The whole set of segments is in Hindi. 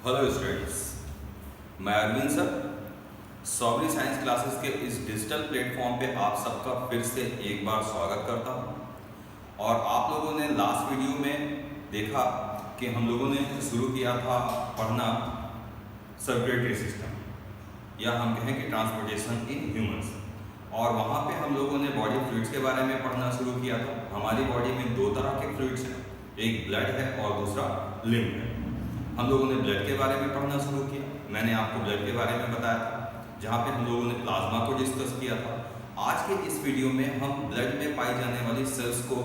हेलो स्टूडेंट्स, मैं अरविंद सर सॉवरी साइंस क्लासेस के इस डिजिटल प्लेटफॉर्म पे आप सबका फिर से एक बार स्वागत करता हूँ। और आप लोगों ने लास्ट वीडियो में देखा कि हम लोगों ने शुरू किया था पढ़ना सर्कुलेटरी सिस्टम या हम कहें कि ट्रांसपोर्टेशन इन ह्यूमंस। और वहाँ पे हम लोगों ने बॉडी फ्लूइड्स के बारे में पढ़ना शुरू किया था। हमारी बॉडी में दो तरह के फ्लूइड्स हैं, एक ब्लड है और दूसरा लिम्फ है। हम लोगों ने ब्लड के बारे में पढ़ना शुरू किया। मैंने आपको ब्लड के बारे में बताया था, जहाँ पे हम लोगों ने प्लाज्मा को डिस्कस किया था। आज के इस वीडियो में हम ब्लड में पाई जाने वाली सेल्स को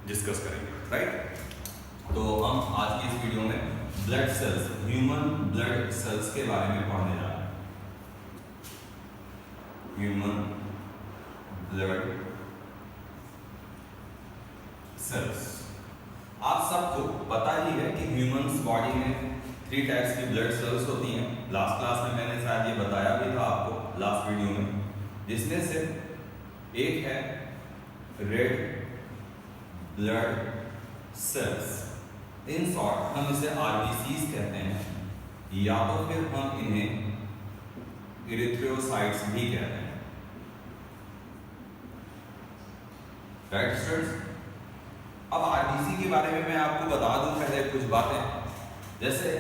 डिस्कस करेंगे, राइट। तो हम आज की इस वीडियो में blood cells, human blood cells के बारे में पढ़ने जा रहे हैं। ह्यूमन ब्लड सेल्स, आप सबको पता ही है कि ह्यूमंस बॉडी में 3 टाइप्स की ब्लड सेल्स होती हैं। लास्ट क्लास में मैंने शायद ये बताया भी था आपको लास्ट वीडियो में, जिसमें से एक है red blood cells. In short हम इसे आरबीसीज कहते हैं, या तो फिर हम इन्हें इरिथ्रोसाइट्स भी कहते हैं, राइट स्टूडेंट्स। अब आरबीसी के बारे में मैं आपको बता दूं पहले कुछ बातें, जैसे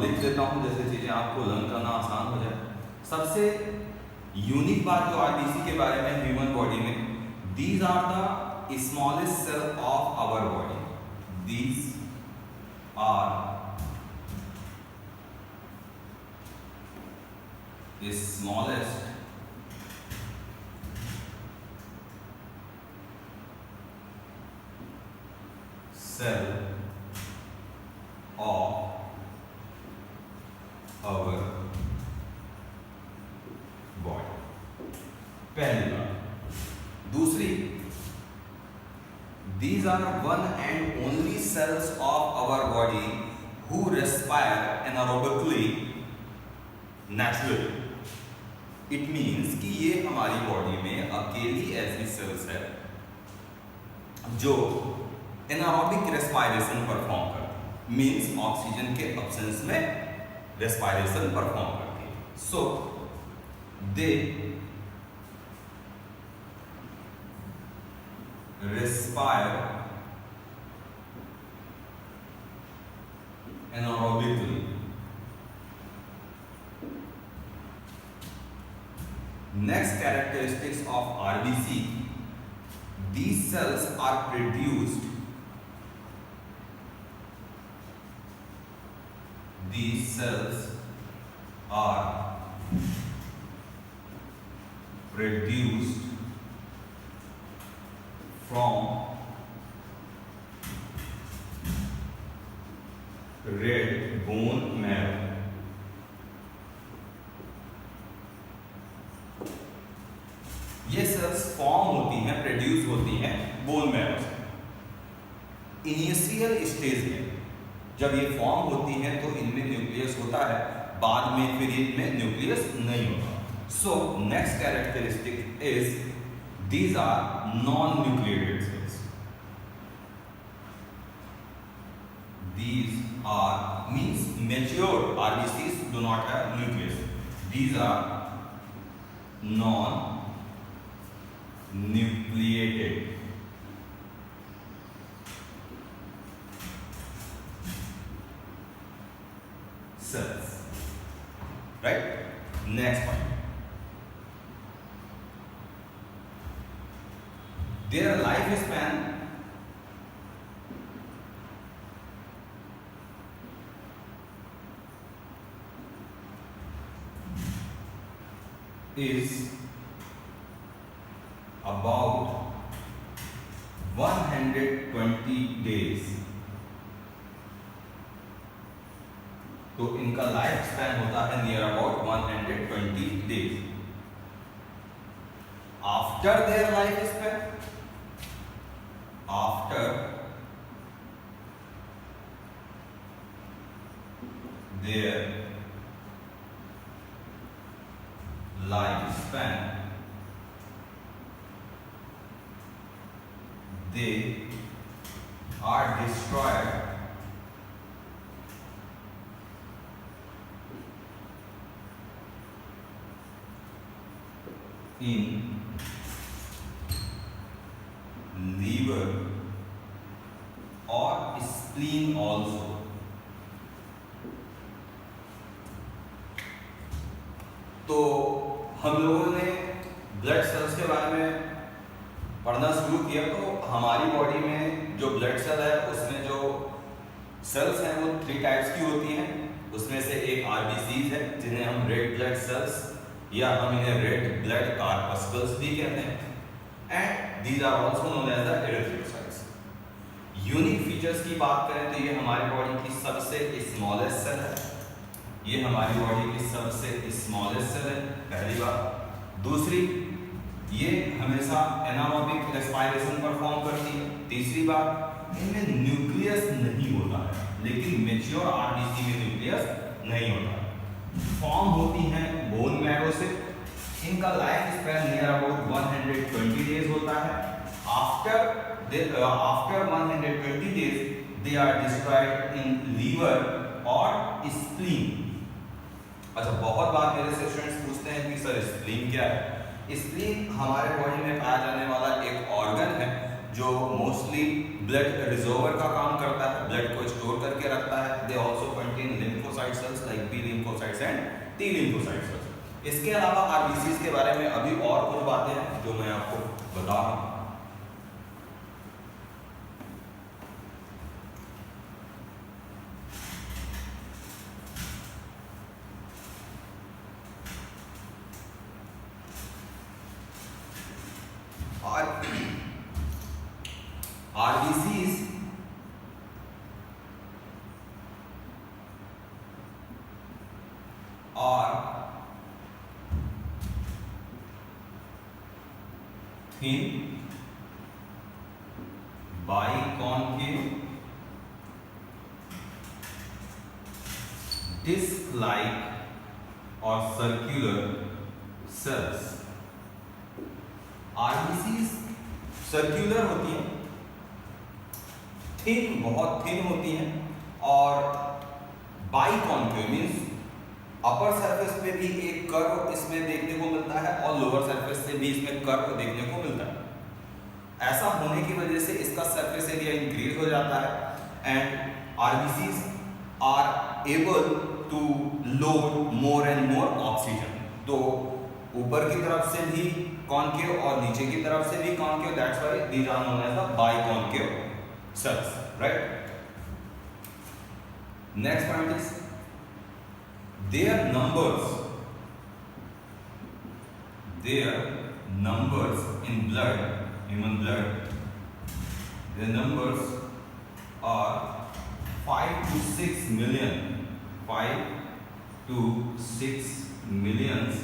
लिख देता हूं, जैसे चीजें आपको लर्न करना आसान हो जाए। सबसे यूनिक बात जो आरबीसी के बारे में ह्यूमन बॉडी में, these are the smallest cell of our body. These are smallest cell of our body, पहली बात। दूसरी, these are one and only cells of our body who respire anaerobically naturally। It means कि ये हमारी बॉडी में अकेली ऐसी सेल्स है जो एनारोबिक रेस्पायरेशन परफॉर्म करती है, मीन्स ऑक्सीजन के एब्सेंस में रेस्पायरेशन परफॉर्म करती है। So they respire anaerobically. Next characteristics of RBC, these cells are produced, these cells are produced from red bone marrow। ये सेल्स फॉर्म होती हैं, प्रोड्यूस होती हैं बोन मैरो से। इनिशियल स्टेज में जब ये फॉर्म होती हैं तो इनमें न्यूक्लियस होता है, बाद में फिर इनमें न्यूक्लियस नहीं होता। So next characteristic is these are non nucleated cells. These are means mature RBCs do not have nucleus. These are non nucleated cells, right? Next point, their lifespan is about 120 days। तो इनका लाइफ स्पैन होता है near about 120 days. After their life span, after their life span, they are destroyed in liver or spleen also. तो हम लोगों ने ब्लड सेल्स के बारे में पढ़ना शुरू किया, तो हमारी बॉडी में जो ब्लड सेल है उसमें जो सेल्स हैं वो 3 टाइप्स की होती हैं। उसमें से एक आरबीसीज है जिन्हें हम रेड ब्लड सेल्स या हम इन्हें रेड ब्लड कार्पस्कल्स भी कहते हैं, and these are also known as the erythrocytes. Unique features की बात करें तो ये हमारी बॉडी की सबसे स्मॉलेस्ट सेल है, ये हमारी बॉडी की सबसे स्मॉलेस्ट सेल है, पहली बात। दूसरी, ये हमेशा एनारोबिक रेस्पिरेशन परफॉर्म करती है। तीसरी बात, इनमें न्यूक्लियस नहीं होता है, लेकिन मैच्योर आरबीसी में न्यूक्लियस नहीं होता है। फॉर्म होती हैं बोन मैरो से। इनका life span near about 120 days होता है। After 120 days they are destroyed in liver और स्प्लीन। अच्छा, बहुत बार मेरे से स्टूडेंट्स पूछते हैं कि सर स्प्लीन क्या है? स्प्लीन हमारे बॉडी में पाया जाने वाला एक ऑर्गन है जो मोस्टली ब्लड रिजर्वर का काम करता है, ब्लड को स्टोर करके रखता है। They also contain lymphocyte cells like B lymphocytes and T lymphocyte cells. इसके अलावा आरबीसीज के बारे में अभी और कुछ बातें हैं जो मैं आपको बता रहा हूँ। RBCs are thin, biconcave, disc-like or circular cells। RBCs circular होती हैं, थिन, बहुत थिन होती हैं, और बाइकॉन्केव मींस अपर सरफेस पे भी एक कर्व इसमें देखने को मिलता है और लोअर सरफेस से भी इसमें कर्व देखने को मिलता है। ऐसा होने की वजह से इसका सरफेस एरिया इंक्रीज हो जाता है and RBCs are able to load more and more oxygen. तो ऊपर की तरफ से भी कॉन्केव और नीचे की तरफ से भी concave, that's why these are known as the biconcave cells, right. Next point is their numbers in blood, human blood, their numbers are 5 to 6 million, 5 to 6 millions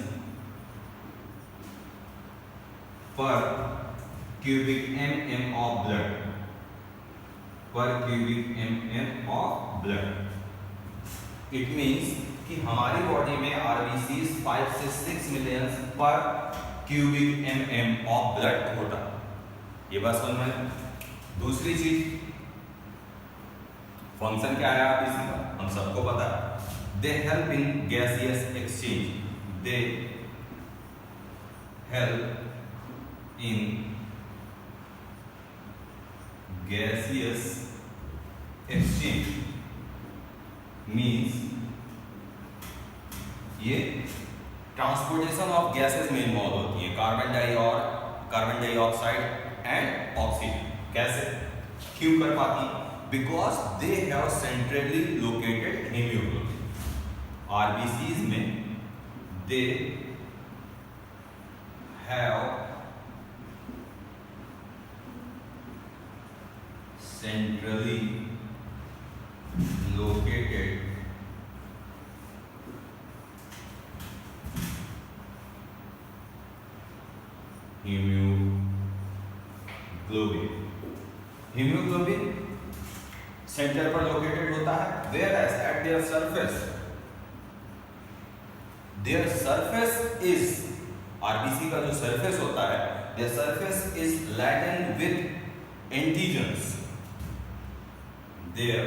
per cubic mm of blood, per cubic mm of blood। It means कि हमारी बॉडी में आरबीसीज 5 से 6 मिलियन पर क्यूबिक mm ऑफ ब्लड होता है। ये बात समझ में। दूसरी चीज, फंक्शन क्या है आरबीसी का, हम सबको पता है। They help in gaseous exchange, they help in gaseous exchange means ये ट्रांसपोर्टेशन ऑफ गैसेस में इन्वॉल्व होती है, कार्बन डाइऑक्साइड एंड ऑक्सीजन। कैसे, क्यों कर पाती? Because they have centrally located haemoglobin. RBCs में they have centrally located haemoglobin centre पर लोकेटेड होता है, whereas at their surface is, RBC का जो सरफेस होता है, their surface is laden with antigens, their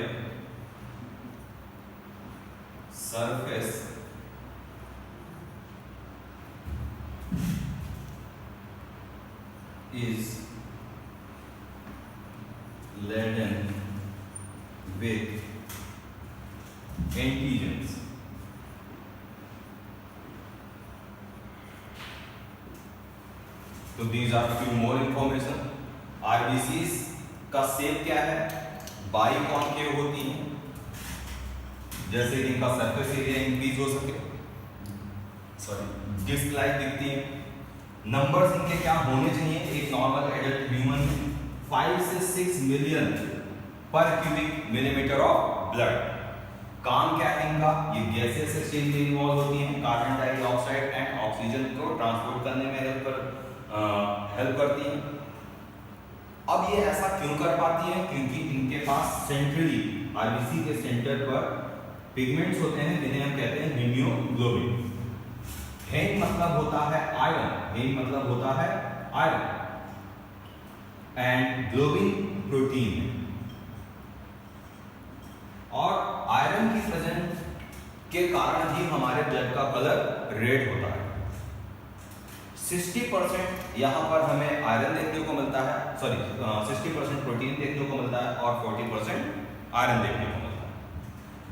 surface is laden with antigens. तो these are few more information. RBCs का शेप क्या है? बाइकॉन्केव होती हैं, जैसे कि इनका सरफेस एरिया इंक्रीज हो सके, डिस्क लाइक दिखती है। नंबर्स इनके क्या होने चाहिए? एक नॉर्मल एडल्ट ह्यूमन में 5 से 6 मिलियन पर क्यूबिक मिलीमीटर ऑफ ब्लड। काम क्या है इनका? ये गैसेस एक्सचेंज में इन्वॉल्व होती हैं, कार्बन डाइऑक्साइड एंड ऑक्सीजन को ट्रांसपोर्ट करने में हेल्प करती हैं। अब ये ऐसा क्यों कर पाती हैं? क्योंकि इनके पास सेंट्रली आरबीसी के सेंटर पर पिगमेंट्स होते हैं जिन्हें हम कहते हैं हीमोग्लोबिन। हेम मतलब होता है आयरन, हेम मतलब होता है आयरन, एंड ग्लोबिन प्रोटीन। और आयरन की प्रेजेंस के कारण ही हमारे ब्लड का कलर रेड होता है। 60% यहाँ पर हमें आयरन देखने को मिलता है, 60% प्रोटीन देखने को मिलता है और 40% आयरन देखने को मिलता है।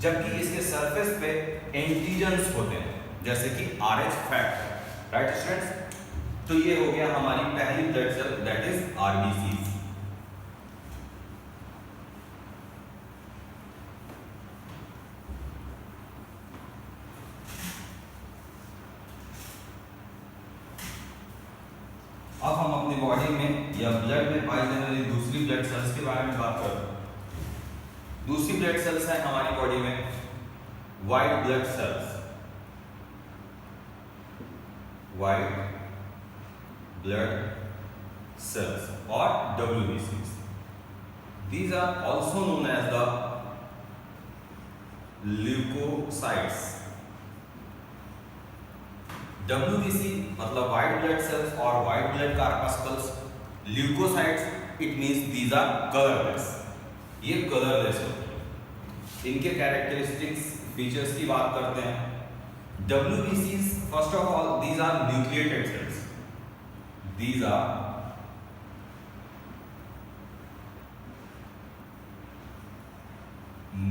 जबकि इसके सरफेस पे एंटीजेंस होते हैं जैसे कि RH फैक्टर, राइट स्टूडेंट्स? तो ये हो गया हमारी पहली blood cell, that is RBC. अब हम अपनी बॉडी में या ब्लड में पाई जाने वाली दूसरी ब्लड सेल्स के बारे में बात करते हैं। दूसरी ब्लड सेल्स है हमारी बॉडी में white blood cells, white blood cells or WBCs. These are also known as the leukocytes. WBC मतलब white blood cells और white blood corpuscles. Leukocytes it means these are colorless. ये colorless होते हैं। इनके characteristics features की बात करते हैं। WBCs first of all these are nucleated cells. These are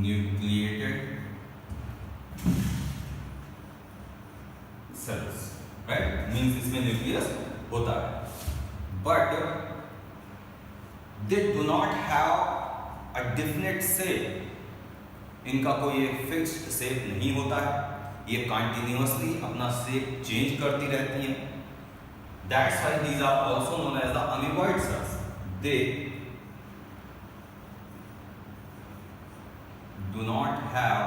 nucleated cells, right? Means इसमें न्यूक्लियस होता है, but they do not have a definite shape. इनका कोई एक फिक्स्ड शेप नहीं होता है, ये कंटिन्यूअसली अपना शेप चेंज करती रहती हैं। That's why these are also known as the amoeboid cells. They do not have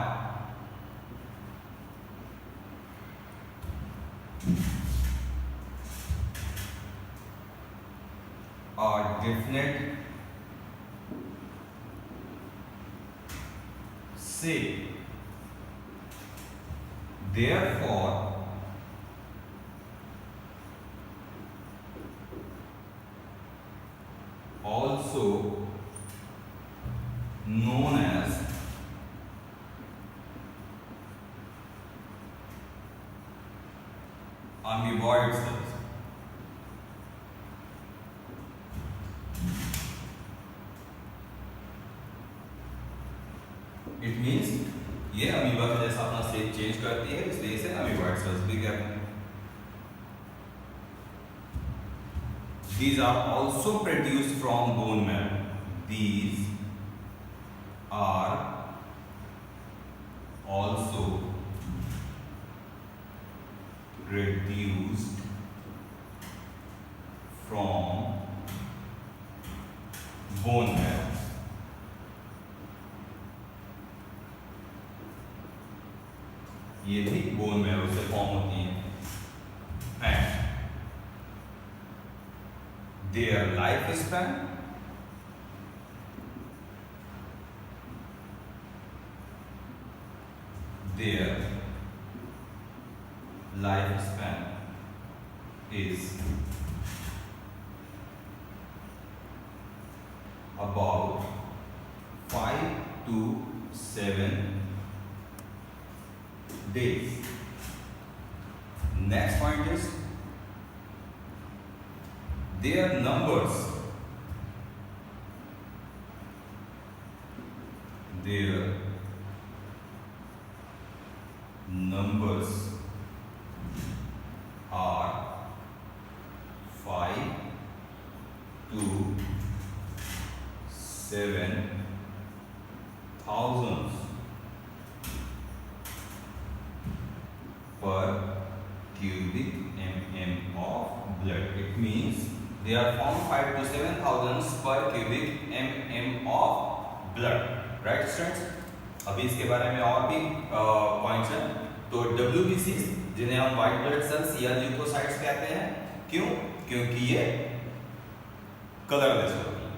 a definite shape. Therefore, also known as amoeboid cells. It means ये अमीबा के जैसा अपना शेप चेंज करती है, इसलिए इसे अमीबॉइड सेल्स भी कहते हैं। These are also produced from bone marrow. These are also produced from bone marrow. ये भी बोन मैरो से फॉर्म होती हैं, and their lifespan is about 5 to 7 days. Next point is their numbers, their numbers are 5 to 7 thousands per cubic mm of blood. It means they are formed 5 to 7 thousands per cubic mm of blood. Right students? अभी इसके बारे में और भी पॉइंट्स हैं. तो WBC जिन्हें हम व्हाइट ब्लड सेल्स या ल्यूकोसाइट्स कहते हैं, क्यों? क्योंकि ये कलरलेस होती है.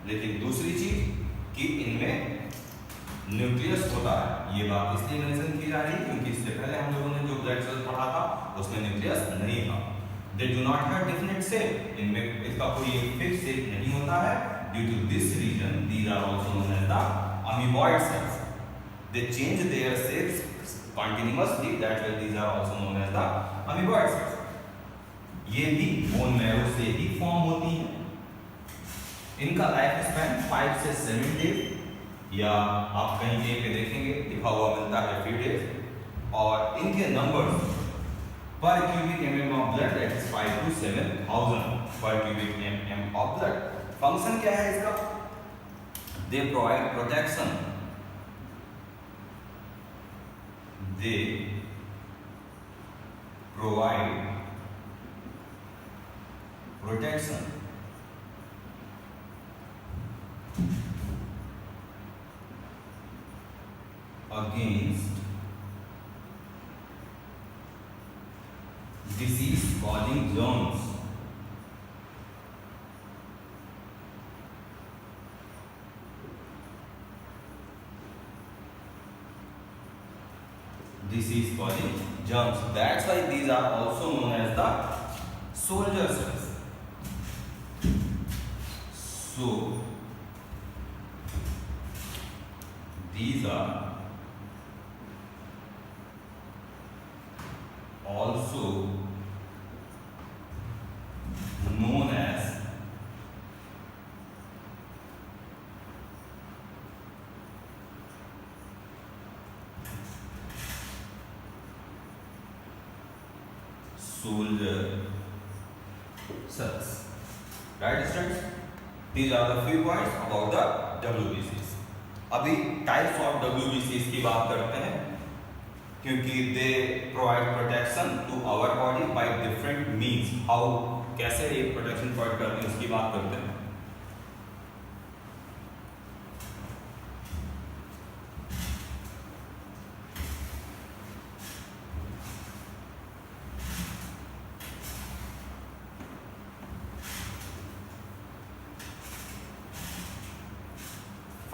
लेकिन दूसरी चीज कि इनमें न्यूक्लियस होता है. ये बात इसलिए मेंशन की जा रही है क्योंकि इससे पहले हम लोगों ने जो ब्लड सेल्स पढ़ा था उसमें न्यूक्लियस नहीं था. They do not have definite shape. इनमें इसका कोई एक फिक्स शेप नहीं होता है. Due to this reason these are also known as the amoeboid cells. They change their shapes continuously. That's why these are also known as the amoeboid cells. ये भी बोन मैरो से ही फॉर्म होती हैं. इनका लाइफ स्पैन 5 से 7 डेज या आप कहीं कहीं पे देखेंगे लिखा हुआ मिलता है few days. और इनके नंबर्स पर cubic mm of blood that is 5 to 7,000 per cubic mm of blood. Function क्या है इसका? They provide protection. They provide protection against disease-causing germs. Disease-causing germs. That's why these are also known as the soldier cells. So these are also known as soldier cells. Right students? These are the few points about the WBCs. अभी types of WBCs की बात करते हैं क्योंकि they provide protection to our body by different means. How कैसे ये protection provide करते हैं उसकी बात करते हैं.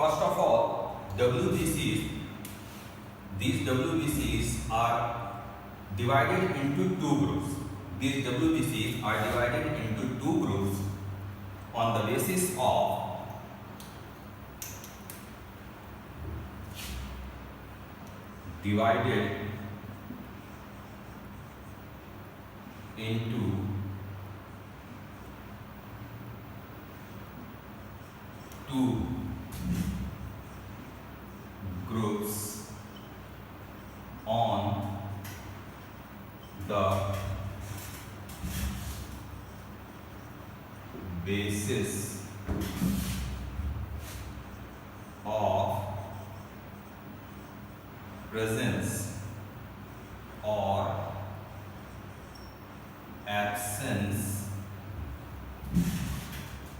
First of all, WBCs, these WBCs are divided into two groups. These WBCs are divided into two groups on the basis of divided into two groups on the basis of presence or absence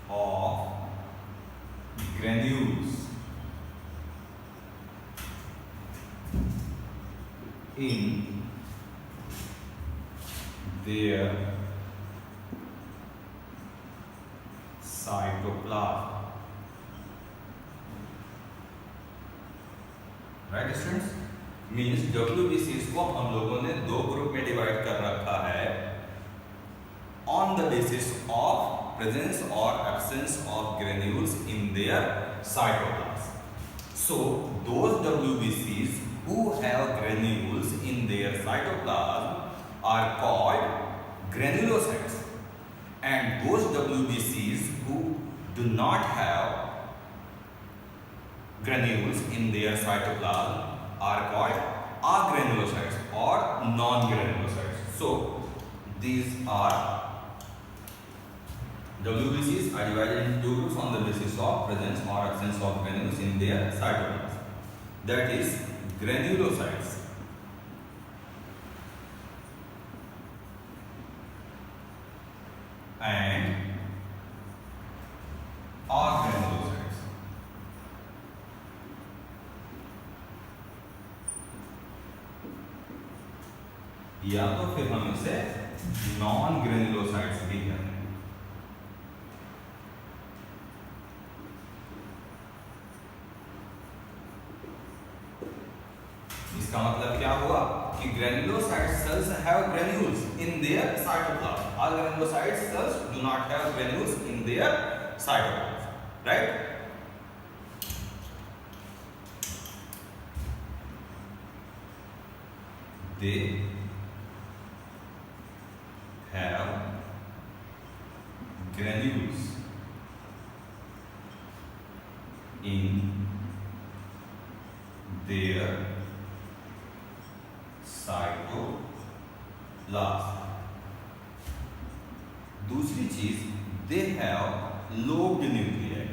of granules in their cytoplasm. Right students? Means WBCs को हम लोगों ने दो ग्रुप में डिवाइड कर रखा है on the basis of presence or absence of granules in their cytoplasm. So those WBCs who have granules in their cytoplasm are called granulocytes. and those WBCs who do not have granules in their cytoplasm are called agranulocytes or non-granulocytes. So these are WBCs are divided into two groups on the basis of presence or absence of granules in their cytoplasm. That is granulocytes and agranulocytes. या तो फिर हम इसे नॉन ग्रेनुलोसाइट्स भी कहते हैं। इसका मतलब क्या हुआ कि granulocyte cells have granules in their cytoplasm. All granulocyte cells do not have granules in their cytoplasm, right? They have granules in their cytoplasm. दूसरी चीज, they have lobed nuclei.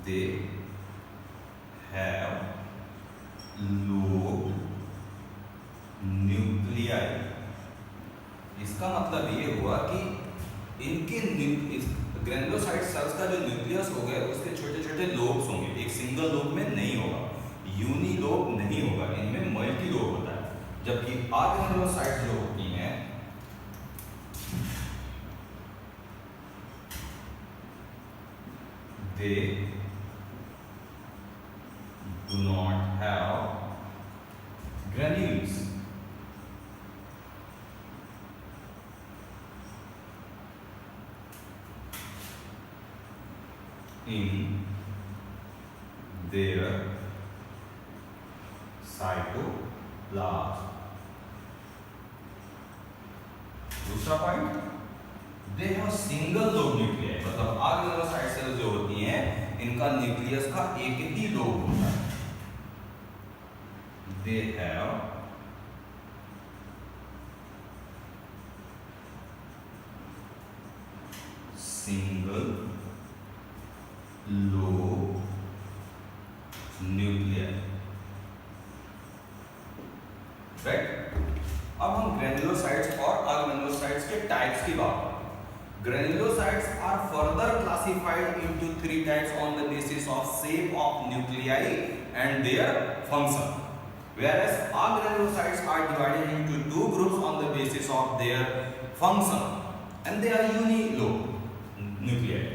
They have lobed nuclei. इसका मतलब ये हुआ कि इनके ग्रेनुलोसाइट सेल्स का जो न्यूक्लियस हो गया उसके छोटे छोटे लोब्स होंगे, एक सिंगल लोब में नहीं होगा, यूनी लोब नहीं होगा, इनमें मल्टी लोब होता है। जबकि आग्रेनुलोसाइट जो होती हैं they do not have granules. In their cytoplasm. दूसरा point, they have single lobe nucleus, मतलब आग्रेनुलोसाइट सेल्स जो होती हैं इनका न्यूक्लियस का एक ही लोब होता है। They have single lobe nuclear, right. अब हम ग्रेनुलोसाइट्स और आग्रेनुलोसाइट्स के टाइप्स की बात करें। Granulocytes are further classified into 3 types on the basis of shape of nuclei and their function, whereas agranulocytes are divided into 2 groups on the basis of their function and they are unilobe nuclei.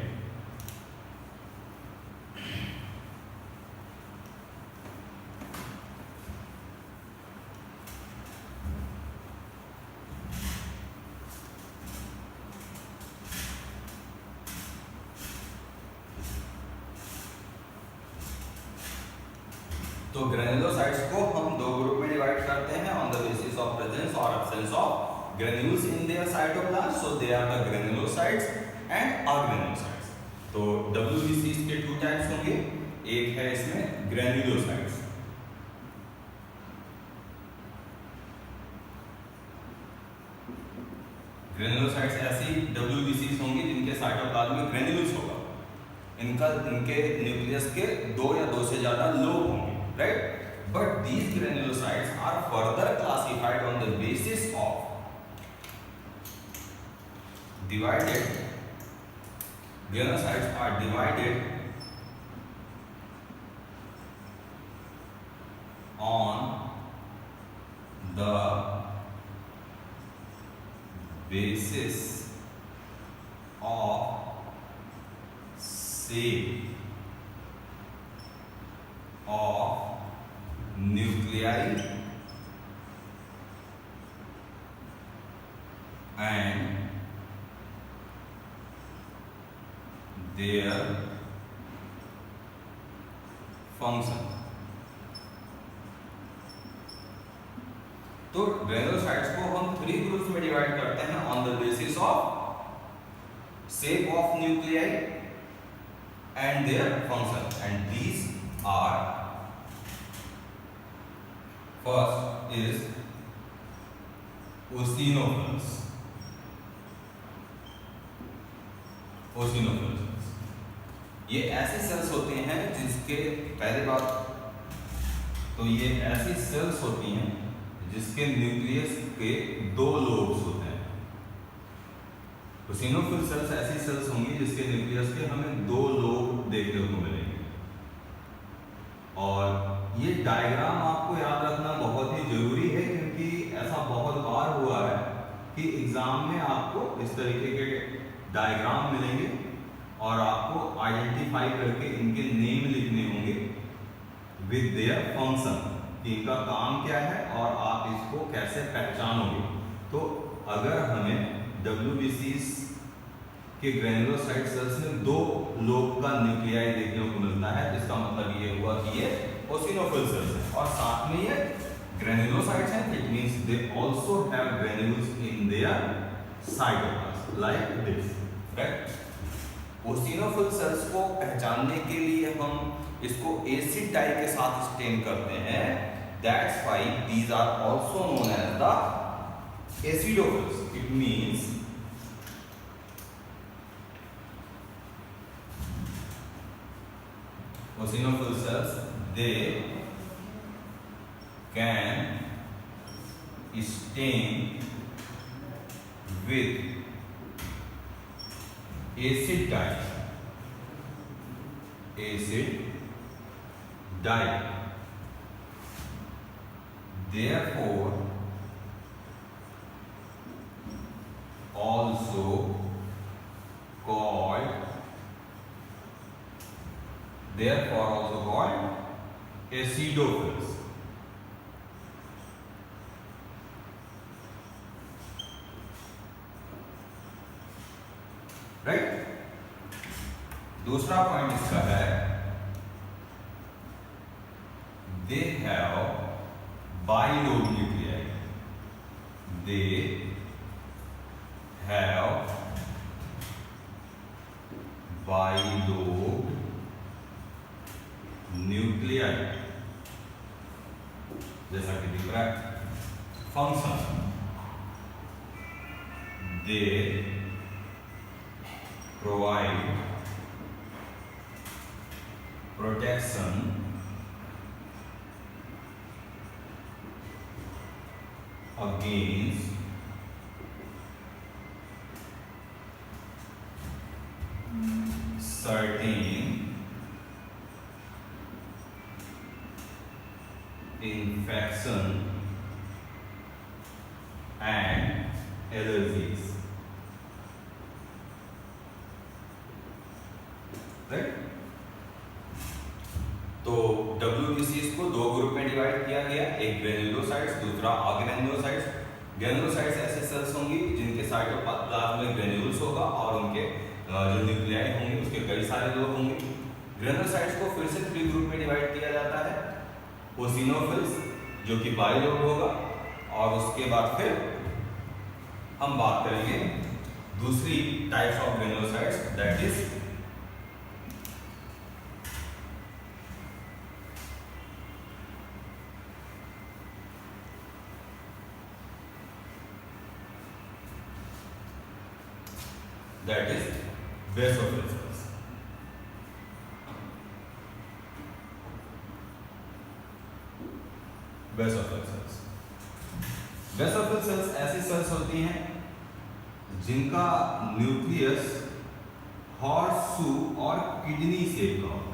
तो ग्रेनुलोसाइट्स को हम 2 ग्रुप में डिवाइड करते हैं on the basis of presence और absence of granules in their cytoplasm, so they are the granulocytes and agranulocytes. तो WBCs के 2 टाइप्स होंगे, एक है इसमें ग्रेनुलोसाइट्स, ग्रेनुलोसाइट्स ऐसी WBCs होंगी जिनके साइटोप्लाज्म में ग्रेन्यूल्स होगा, इनके न्यूक्लियस के 2 या 2 से ज्यादा लोब होंगे, right? But these granulocytes are further classified on the basis of divided. Granulocytes are divided on the basis of shape of nuclei and their function. तो ग्रेनुलोसाइट्स को हम 3 ग्रुप्स में डिवाइड करते हैं on the basis of shape of nuclei and their function, and these are, first is eosinophils. eosinophils ये ऐसे सेल्स होते हैं जिसके, पहली बात तो ये ऐसी सेल्स होती हैं जिसके न्यूक्लियस के दो लोब्स होते हैं। eosinophil सेल्स ऐसी सेल्स होंगी जिसके न्यूक्लियस के हमें दो लोब देखने को मिलेंगे। और ये डायग्राम आपको याद रखना बहुत ही जरूरी है, क्योंकि ऐसा बहुत बार हुआ है कि एग्जाम में आपको इस तरीके के डायग्राम मिलेंगे और आपको आइडेंटिफाई करके इनके नेम लिखने होंगे विद देयर फंक्शन, कि इनका काम क्या है और आप इसको कैसे पहचानोगे। तो अगर हमें WBCs के ग्रेनुलोसाइट सेल्स में दो लोब का न्यूक्लियाई देखने को मिलता है, इसका मतलब ये हुआ कि ये eosinophil सेल्स है। और साथ में ये ग्रेनुलोसाइट्स हैं, it means they also have granules in their cytoplasm like this, right. eosinophil cells को पहचानने के लिए हम इसको एसिड डाई के साथ स्टेन करते हैं, that's why these are also known as the acidophils. It means eosinophil cells, they can stain with acid dye, therefore also called acidophils, right. दूसरा पॉइंट इसका है, they have bilobe nuclei, they have bilobe nuclei, जैसा कि दिख रहा है। Function, they provide protection against certain infection and allergies, right. तो WBCs को दो ग्रुप में डिवाइड किया गया, एक ग्रेनुलोसाइट्स, दूसरा अग्रेनुलोसाइट्स। ग्रेनुलोसाइट्स ऐसे सेल्स होंगी जिनके साइटोप्लाज्म में ग्रेन्यूल्स होगा और उनके जो न्यूक्लियाई होंगे उसके कई सारे लोब होंगे। ग्रेनुलोसाइट्स को फिर से 3 ग्रुप में डिवाइड किया जाता है, eosinophils जो कि बाइलोब होगा, और उसके बाद फिर हम बात करेंगे दूसरी types of granulocytes, that is basophil cells। Basophil cells ऐसी सेल्स होती हैं जिनका न्यूक्लियस हॉर्सशू और किडनी शेप का होता है।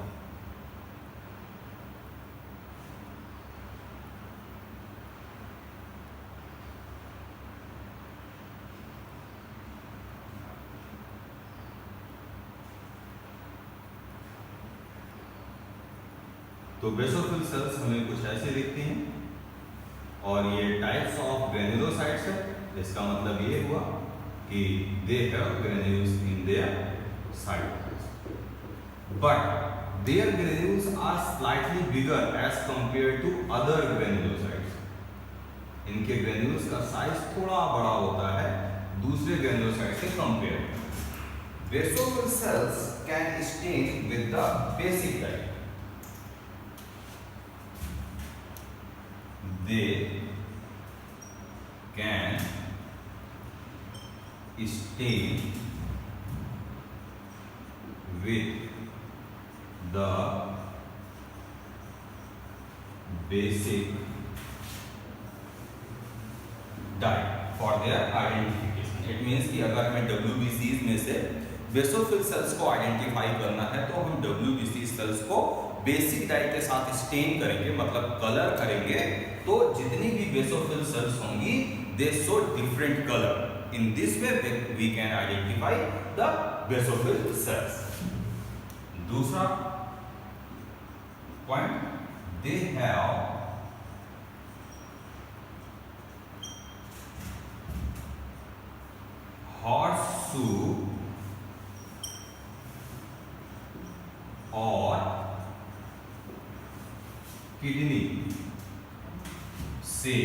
तो बेसोफिल सेल्स हमें कुछ ऐसे दिखती हैं, और ये टाइप्स ऑफ ग्रेनुलोसाइट्स है। इसका मतलब ये हुआ कि they have granules in their cytoplasm, but their granules are slightly bigger as compare to other granulocytes. इनके ग्रेन्यूल्स का साइज थोड़ा बड़ा होता है दूसरे ग्रेनुलोसाइट्स से compare. basophil cells can stain with the basic dye. They can stain with the basic dye for their identification. It means कि अगर हमें WBCs में से बेसोफिल सेल्स को आइडेंटिफाई करना है तो हम WBC सेल्स को बेसिक डाई के साथ स्टेन करेंगे, मतलब कलर करेंगे, तो जितनी भी बेसोफिल सेल्स होंगी they show different colour. In this way we can identify the basophil cells. दूसरा पॉइंट, दे हैव horseshoe और किडनी से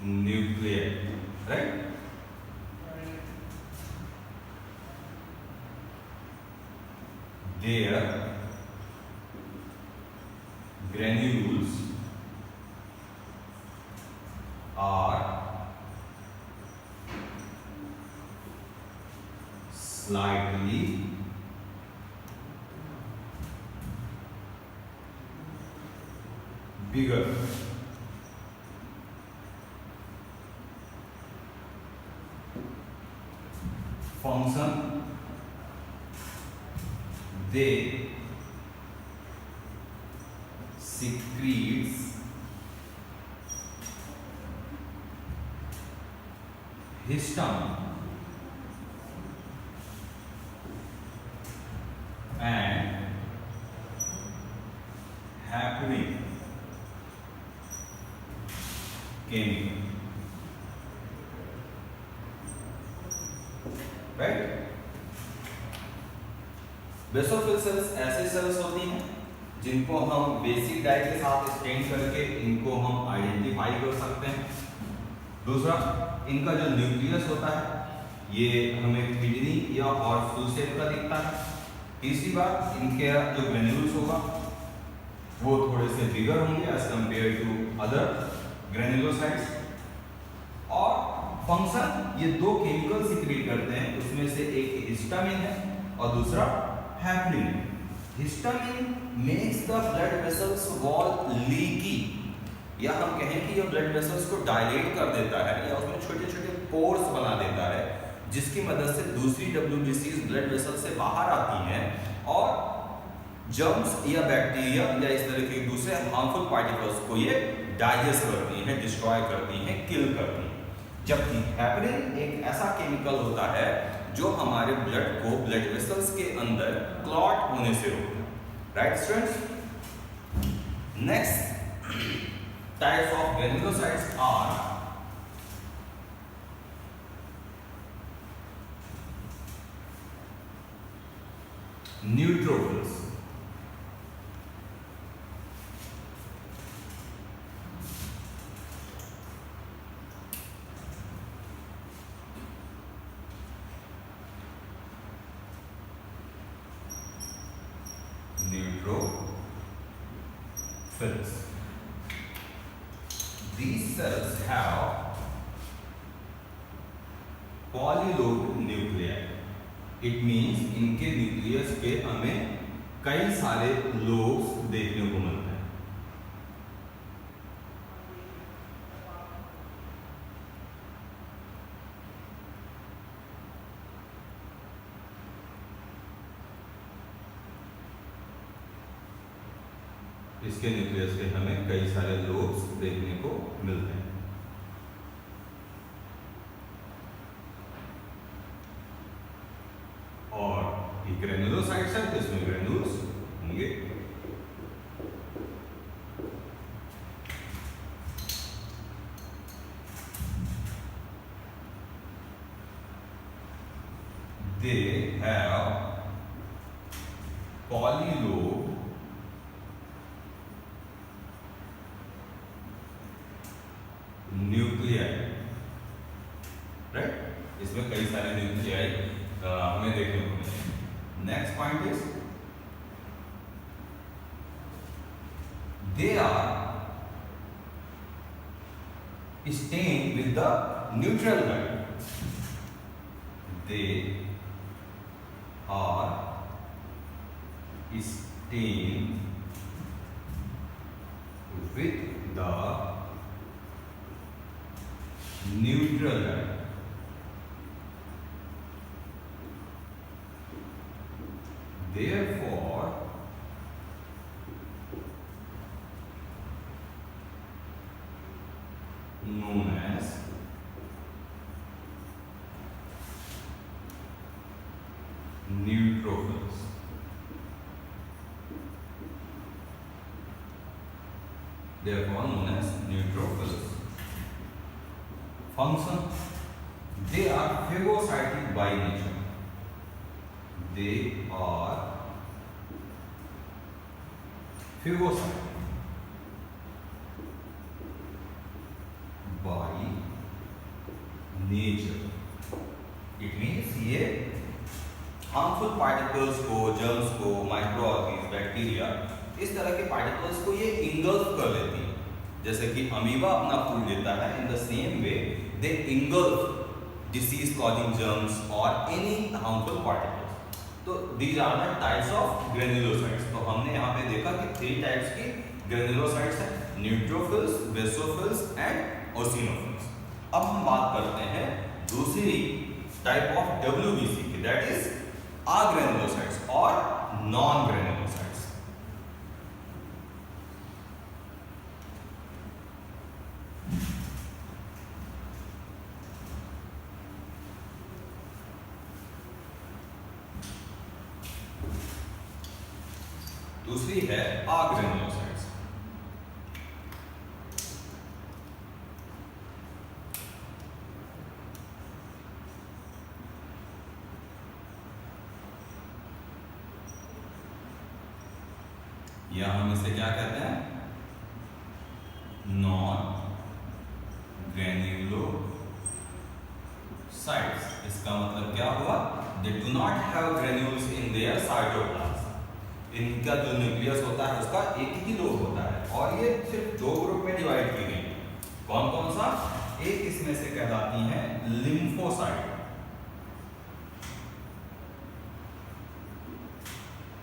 nuclear, right. Their granules are slightly bigger. Function, they secretes histamine and heparin chemical, right. Basophil cells ऐसे सेल्स होती हैं जिनको हम बेसिक डाई के साथ स्टेन करके इनको हम आइडेंटिफाई कर सकते हैं. दूसरा, इनका जो न्यूक्लियस होता है ये हमें किडनी या हॉर्सशू शेप का दिखता है. तीसरी बात, इनके जो ग्रेन्यूल्स होगा वो थोड़े से बिगर होंगे as compare to other granulocytes. और फंक्शन, ये दो केमिकल सीक्रेट करते हैं, उसमें से एक हिस्टामिन है और दूसरा heparin. Histamine makes the blood vessels wall leaky, या हम कहें कि ये ब्लड वेसल्स को डायलेट कर देता है या उसमें छोटे छोटे पोर्स बना देता है, जिसकी मदद से दूसरी WBCs ब्लड वेसल से बाहर आती हैं और जर्म्स या बैक्टीरिया या इस तरह के दूसरे हार्मफुल पार्टिकल्स को ये डाइजेस्ट करती हैं, डिस्ट्रॉय करती हैं, किल करती हैं. जबकि हेपरिन एक ऐसा केमिकल होता है जो हमारे ब्लड को ब्लड वेसल्स के अंदर क्लॉट होने से रोकता है, right students. Next types of granulocytes are neutrophils. Neutrophils. These cells have polylobed nuclei. It means इनके न्यूक्लियस पे हमें कई सारे लोब्स देखने को मिलते हैं. इसके न्यूक्लियस पे हमें कई सारे लोब्स देखने को मिलते हैं. और ये ग्रेन्युलोसाइट्स है तो इसमें ग्रेन्यूल्स होंगे. They have polylobed nuclei, right? Next point is they are stained with the neutral light. They are stained with the neutral light. Therefore, known as neutrophils. Therefore, known as neutrophils. Function: they are phagocytic by nature. They are phagocytic by nature. It means ये हार्मफुल पार्टिकल्स को, जर्म्स को, माइक्रो ऑर्गेनिज्म, बैक्टीरिया, इस तरह के पार्टिकल्स को ये इंगल्फ कर लेती है। जैसे कि अमीबा अपना फूड लेता है, in the same way they engulf disease causing germs और एनी हार्मफुल पार्टिकल्स। तो these are the types of granulocytes. तो हमने यहाँ पे देखा कि 3 टाइप्स की ग्रेन्युलोसाइट्स हैं, न्यूट्रोफिल्स, बेसोफिल्स एंड ओसिनोफिल्स। अब हम बात करते हैं दूसरी टाइप ऑफ डब्ल्यूबीसी की, दैट इज अग्रेन्युलोसाइट्स और नॉन ग्रेन्युलोसाइट्स। दूसरी है अग्रेन्युलोसाइट्स। या हम इसे क्या कहते हैं, नॉन ग्रेन्युलोसाइट्स। इसका मतलब क्या हुआ, दे do not have granules in their cytoplasm. इनका जो न्यूक्लियस होता है उसका एक ही लोब होता है और ये सिर्फ 2 ग्रुप में डिवाइड की गई है। कौन कौन सा, एक इसमें से कहलाती हैं lymphocyte.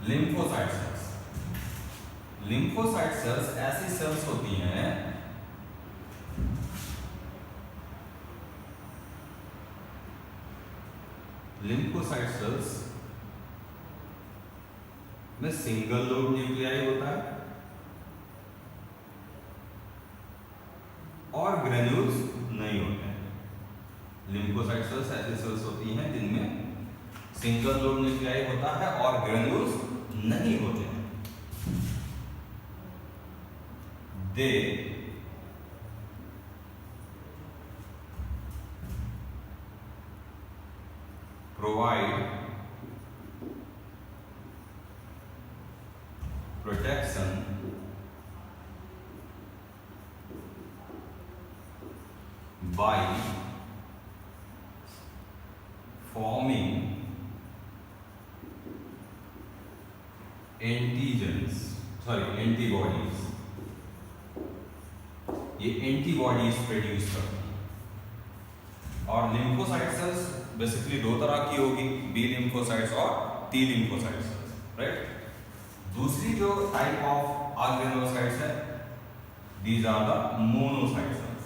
Lymphocyte sales, lymphocyte sales ऐसी सेल्स होती हैं लिम्फोसाइट सेल्स में सिंगल लोब न्यूक्लियाई होता है और ग्रेन्यूल्स नहीं होते हैं। लिम्फोसाइट सेल्स ऐसी सेल्स होती हैं जिनमें सिंगल लोब न्यूक्लियाई होता है और ग्रेन्यूल्स नहीं होते हैं। दे provide protection by forming antibodies। ये एंटीबॉडीज प्रोड्यूस करती है। और लिम्फोसाइट सेल्स बेसिकली 2 तरह की होगी, बी लिम्फोसाइट्स और टी लिम्फोसाइट सेल्स, राइट। दूसरी जो टाइप ऑफ अग्रेन्युलोसाइट्स है, these are the monocyte cells.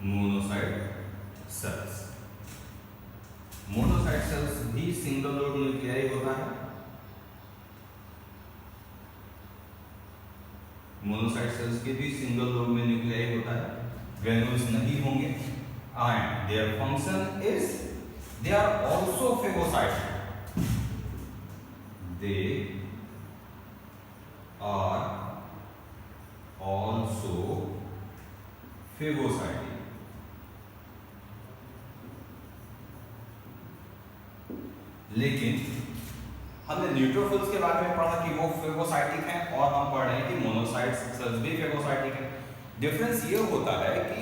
Monocyte cells, monocyte cells भी सिंगल लोब न्यूक्लियाई होता है। मोनोसाइट सेल्स के भी सिंगल लोब में न्यूक्लियाई होता है, ग्रेन्यूल्स नहीं होंगे। And their function is they are also phagocytic। They are also phagocytic। लेकिन हमने न्यूट्रोफिल्स के बारे में पढ़ा कि वो फेगोसाइटिक हैं और हम पढ़ रहे हैं कि मोनोसाइट सेल्स भी फेगोसाइटिक हैं। डिफरेंस ये होता है कि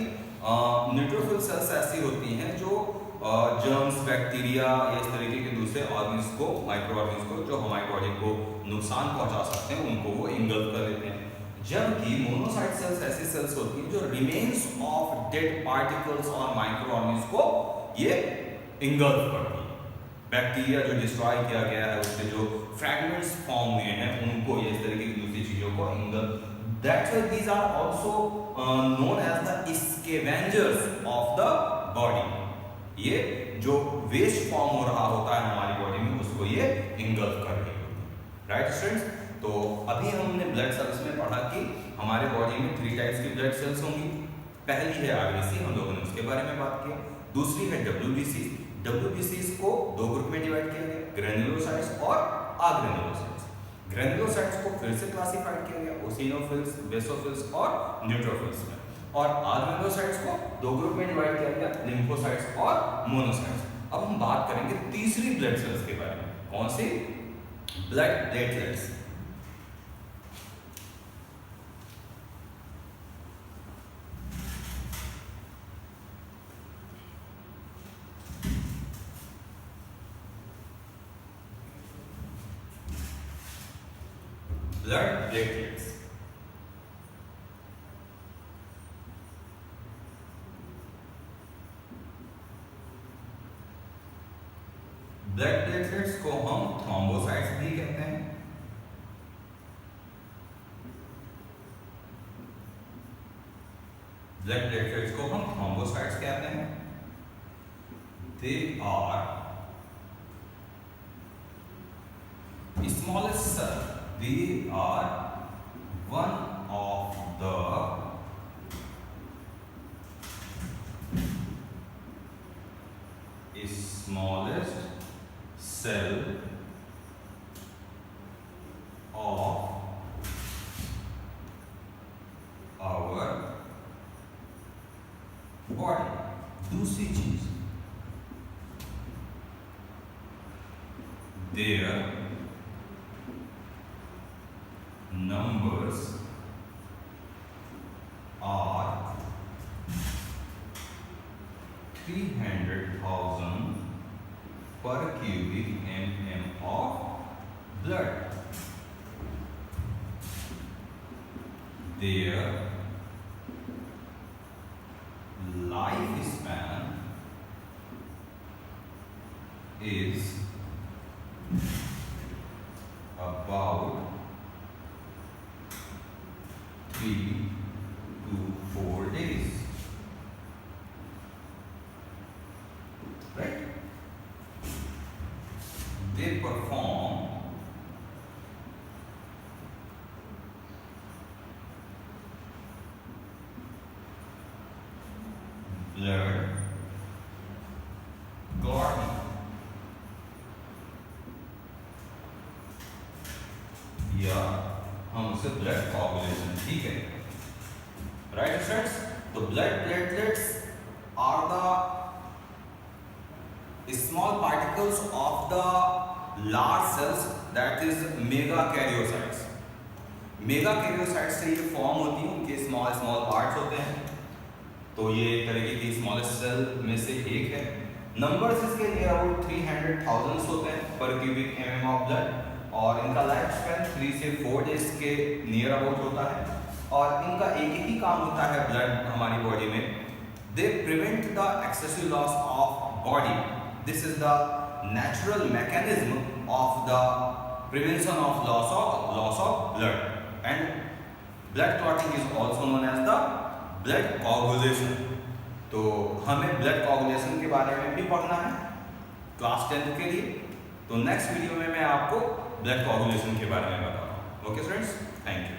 न्यूट्रोफिल सेल्स ऐसी होती हैं जो जर्म्स, बैक्टीरिया या इस तरीके के दूसरे ऑर्गेनिज्म को, माइक्रो ऑर्गेनिज्म को जो हमारी बॉडी को नुकसान पहुंचा सकते हैं उनको वो इंगल्फ कर लेते हैं। जबकि मोनोसाइट सेल्स ऐसी सेल्स होती हैं जो रिमेन्स ऑफ डेड पार्टिकल्स और माइक्रो ऑर्गेनिज्म को ये इंगल्फ करती है। बैक्टीरिया जो डिस्ट्रॉय किया गया है उसके जो फ्रैगमेंट्स फॉर्म हुए हैं उनको ये इस तरीके की दूसरी चीजों को engulf. That's why these are also known as the scavengers of the body. ये जो वेस्ट फॉर्म हो रहा होता है हमारी बॉडी में उसको ये इंगल्फ कर रही होती है। राइट स्टूडेंट्स, तो अभी हमने ब्लड सेल्स में पढ़ा कि हमारे बॉडी में 3 टाइप्स की ब्लड सेल्स होंगी। पहली है आरबीसी, हम लोगों ने उसके बारे में बात किया। दूसरी है डब्ल्यूबीसी। डब्ल्यूबीसी को 2 ग्रुप में डिवाइड किया गया, ग्रेन्युलोसाइट्स और अग्रेन्युलोसाइट्स। ग्रेन्युलोसाइट्स को फिर से क्लासिफाइड किया गया ओसिनोफिल्स, बेसोफिल्स और न्यूट्रोफिल्स में, और अग्रेन्युलोसाइट्स को 2 ग्रुप में डिवाइड किया गया, लिम्फोसाइट्स और मोनोसाइट्स। अब हम बात करेंगे तीसरी ब्लड सेल्स के बारे में। कौन सी? Blood platelets. Blood platelets blood platelets को हम थ्रोम्बोसाइट्स भी कहते हैं। ब्लड प्लेटलेट्स को हम थ्रोम्बोसाइट्स कहते हैं। They are smallest cell. They are one of the smallest cell of our body. दूसरी चीज, their numbers are 300,000 per cubic mm of blood. Their lifespan is about 3 to 4 days. Right? They perform blood clotting, या हम उसे ब्लड कोगुलेशन, ठीक है। राइट स्टूडेंट्स, तो blood platelets are the small particles of the large cells, that is megakaryocytes. Megakaryocytes से ये फॉर्म होती है, उनके स्मॉल स्मॉल पार्ट्स होते हैं। तो ये एक तरीके की स्मॉलेस्ट सेल में से एक है। नंबर्स इसके नियर अबाउट 300,000 होते हैं पर क्यूबिक mm ऑफ ब्लड, और इनका लाइफ स्पैन 3 से 4 डेज के नियर अबाउट होता है। और इनका एक ही काम होता है ब्लड हमारी बॉडी में, they prevent the excessive loss of body. This is the natural mechanism of the prevention of loss of blood, and blood clotting is also known as the blood coagulation. तो हमें ब्लड कोगुलेशन के बारे में भी पढ़ना है क्लास 10th के लिए। तो नेक्स्ट वीडियो में मैं आपको ब्लड कोगुलेशन के बारे में बताऊंगा। Okay students, thank you.